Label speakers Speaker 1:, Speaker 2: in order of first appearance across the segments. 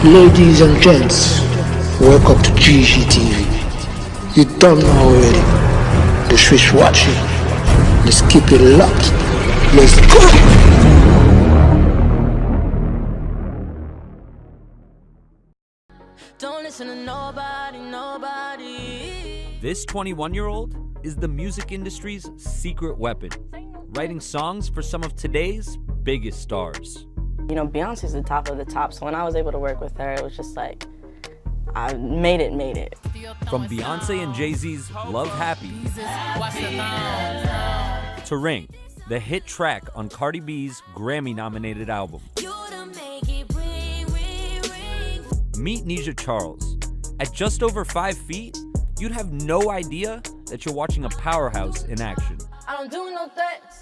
Speaker 1: Ladies and gents, welcome to GGTV. You don't know already. The Swiss watching. Let's keep it locked. Let's go!
Speaker 2: Don't listen to nobody.
Speaker 3: This 21-year-old is the music industry's secret weapon, writing songs for some of today's biggest stars.
Speaker 4: You know, Beyonce's the top of the top, so when I was able to work with her, it was just like, I made it.
Speaker 3: From Beyoncé and Jay-Z's Love Happy to Ring, the hit track on Cardi B's Grammy-nominated album. Meet Nisha Charles. At just over 5 feet, you'd have no idea that you're watching a powerhouse in action.
Speaker 2: I don't do no threats.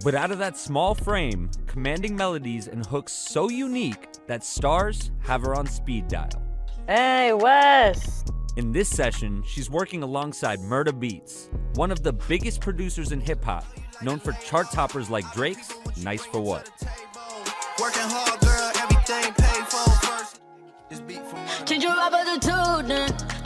Speaker 3: But out of that small frame, commanding melodies and hooks so unique that stars have her on speed dial.
Speaker 4: Hey, Wes!
Speaker 3: In this session, she's working alongside Murda Beats, one of the biggest producers in hip-hop, known for chart toppers like Drake's Nice for What.
Speaker 5: Working hard, girl, everything paid for first.
Speaker 2: Change your attitude,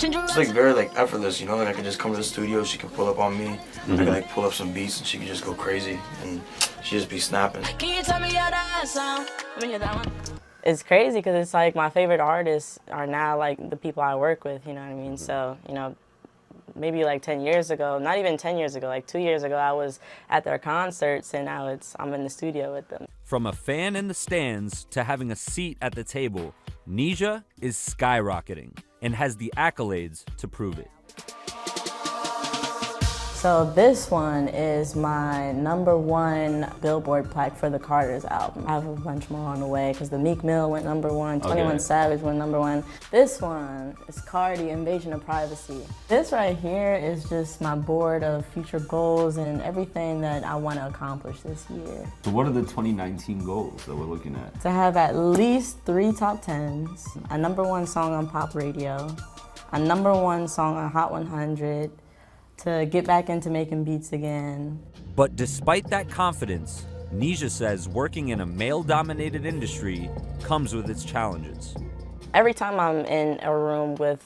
Speaker 6: It's like very like effortless, you know, like I could just come to the studio, she can pull up on me, I can like pull up some beats and she can just go crazy and she just be snapping.
Speaker 2: Can you tell me how that sound? Let me hear that one.
Speaker 4: It's crazy because it's like my favorite artists are now like the people I work with, you know what I mean? So, you know, maybe like 10 years ago, not even 10 years ago, like 2 years ago, I was at their concerts and now I'm in the studio with them.
Speaker 3: From a fan in the stands to having a seat at the table, Nisha is skyrocketing and has the accolades to prove it.
Speaker 4: So this one is my #1 Billboard plaque for the Carter's album. I have a bunch more on the way because the Meek Mill went #1, 21 Savage went #1. This one is Cardi, Invasion of Privacy. This right here is just my board of future goals and everything that I want to accomplish this year.
Speaker 7: So what are the 2019 goals that we're looking at?
Speaker 4: To have at least 3 top 10s, a #1 song on pop radio, a #1 song on Hot 100, to get back into making beats again.
Speaker 3: But despite that confidence, Nisha says working in a male-dominated industry comes with its challenges.
Speaker 4: Every time I'm in a room with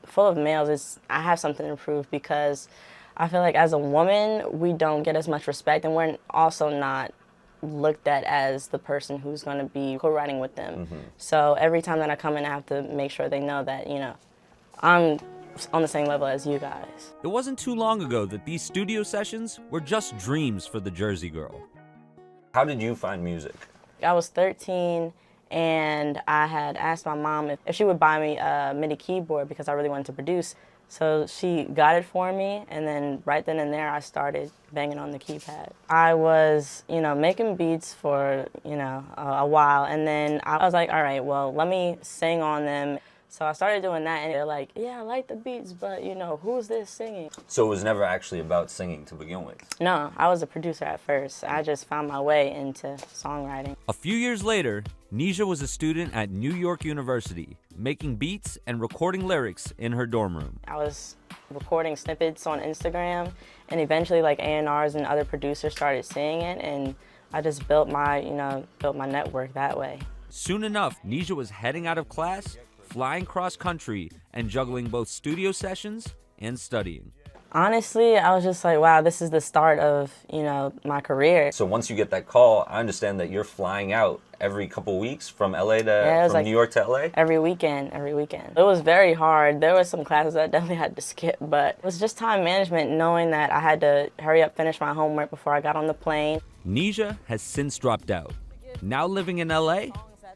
Speaker 4: full of males, I have something to prove because I feel like as a woman, we don't get as much respect and we're also not looked at as the person who's going to be co-writing with them. So every time that I come in, I have to make sure they know that, you know, I'm on the same level as you guys.
Speaker 3: It wasn't too long ago that these studio sessions were just dreams for the Jersey girl.
Speaker 7: How did you find music?
Speaker 4: I was 13 and I had asked my mom if she would buy me a MIDI keyboard because I really wanted to produce. So she got it for me and then right then and there I started banging on the keypad. I was, you know, making beats for, you know, a while and then I was like, all right, well, let me sing on them. So I started doing that and they're like, yeah, I like the beats, but you know, who's this singing?
Speaker 7: So it was never actually about singing to begin with?
Speaker 4: No, I was a producer at first. I just found my way into songwriting.
Speaker 3: A few years later, Nisha was a student at New York University, making beats and recording lyrics in her dorm room.
Speaker 4: I was recording snippets on Instagram and eventually like A&Rs and other producers started seeing it and I just built my network that way.
Speaker 3: Soon enough, Nisha was heading out of class, flying cross-country, and juggling both studio sessions and studying.
Speaker 4: Honestly, I was just like, wow, this is the start of, you know, my career.
Speaker 7: So once you get that call, I understand that you're flying out every couple weeks from LA from
Speaker 4: like
Speaker 7: New York to LA?
Speaker 4: Every weekend. It was very hard. There were some classes that I definitely had to skip, but it was just time management, knowing that I had to hurry up, finish my homework before I got on the plane.
Speaker 3: Nisha has since dropped out. Now living in LA,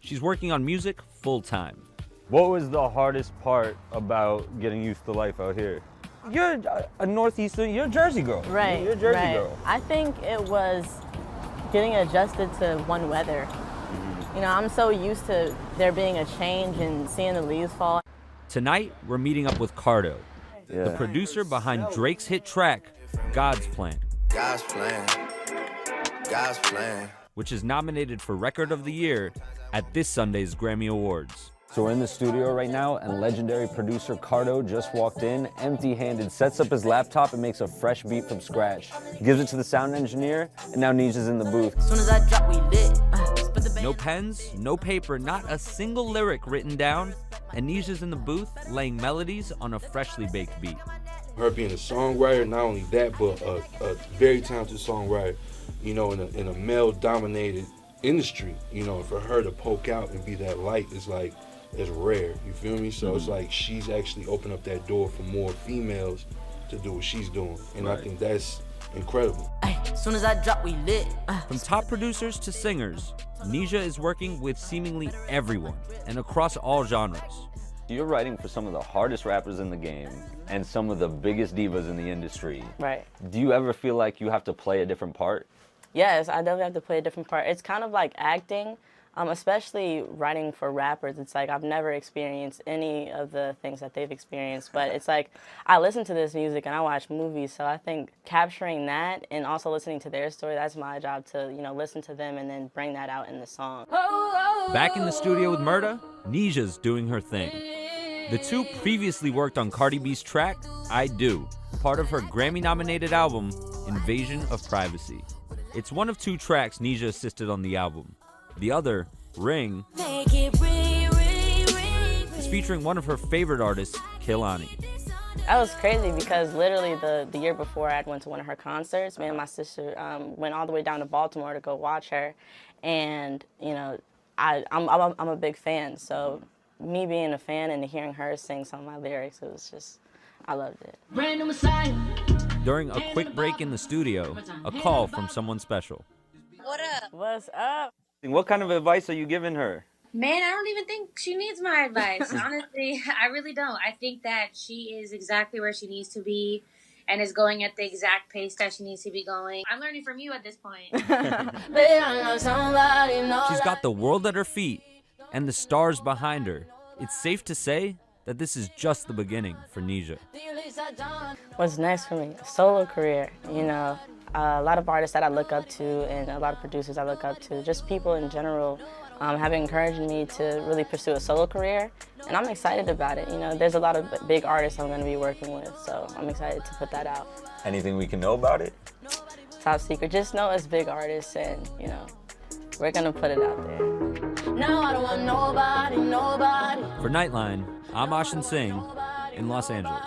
Speaker 3: she's working on music full-time.
Speaker 8: What was the hardest part about getting used to life out here? You're a Northeastern, you're a Jersey girl.
Speaker 4: Right,
Speaker 8: You're a Jersey girl.
Speaker 4: I think it was getting adjusted to one weather. You know, I'm so used to there being a change and seeing the leaves fall.
Speaker 3: Tonight, we're meeting up with Cardo, the producer behind Drake's hit track, God's Plan.
Speaker 5: God's plan. God's plan.
Speaker 3: Which is nominated for Record of the Year at this Sunday's Grammy Awards.
Speaker 7: So we're in the studio right now, and legendary producer Cardo just walked in, empty-handed, sets up his laptop and makes a fresh beat from scratch. Gives it to the sound engineer, and now Nisha's in the booth.
Speaker 2: Soon as I drop, we lit.
Speaker 3: No No pens, no paper, not a single lyric written down, and Nisha's in the booth laying melodies on a freshly baked beat.
Speaker 9: Her being a songwriter, not only that, but a very talented songwriter, you know, in a male-dominated industry, you know, for her to poke out and be that light is like, it's rare, you feel me? So it's like she's actually opened up that door for more females to do what she's doing, and I think that's incredible.
Speaker 2: Soon as I drop, we lit.
Speaker 3: From top producers to singers, Nisha is working with seemingly everyone and across all genres.
Speaker 7: You're writing for some of the hardest rappers in the game and some of the biggest divas in the industry.
Speaker 4: Right.
Speaker 7: Do you ever feel like you have to play a different part?
Speaker 4: Yes, I definitely have to play a different part. It's kind of like acting, especially writing for rappers. It's like I've never experienced any of the things that they've experienced, but it's like I listen to this music and I watch movies, so I think capturing that and also listening to their story, that's my job to, you know, listen to them and then bring that out in the song.
Speaker 3: Back in the studio with Murda, Nisha's doing her thing. The two previously worked on Cardi B's track, I Do, part of her Grammy-nominated album, Invasion of Privacy. It's one of two tracks Nisha assisted on the album. The other, Ring, is featuring one of her favorite artists, Kehlani.
Speaker 4: That was crazy because literally the year before I went to one of her concerts. Me and my sister went all the way down to Baltimore to go watch her, and you know, I'm a big fan. So me being a fan and hearing her sing some of my lyrics, it was just, I loved it.
Speaker 3: During a quick break in the studio, a call from someone special.
Speaker 10: What up?
Speaker 4: What's up?
Speaker 7: What kind of advice are you giving her?
Speaker 10: Man, I don't even think she needs my advice. Honestly, I really don't. I think that she is exactly where she needs to be and is going at the exact pace that she needs to be going. I'm learning from you at this point.
Speaker 3: She's got the world at her feet and the stars behind her. It's safe to say that this is just the beginning for Nisha.
Speaker 4: What's next for me? A solo career, you know. A lot of artists that I look up to and a lot of producers I look up to, just people in general, have encouraged me to really pursue a solo career, and I'm excited about it. You know, there's a lot of big artists I'm going to be working with, so I'm excited to put that out.
Speaker 7: Anything we can know about it?
Speaker 4: Top secret. Just know us big artists, and you know, we're going to put it out there.
Speaker 2: Now I don't want nobody.
Speaker 3: For Nightline, I'm Ashin Singh in Los Angeles.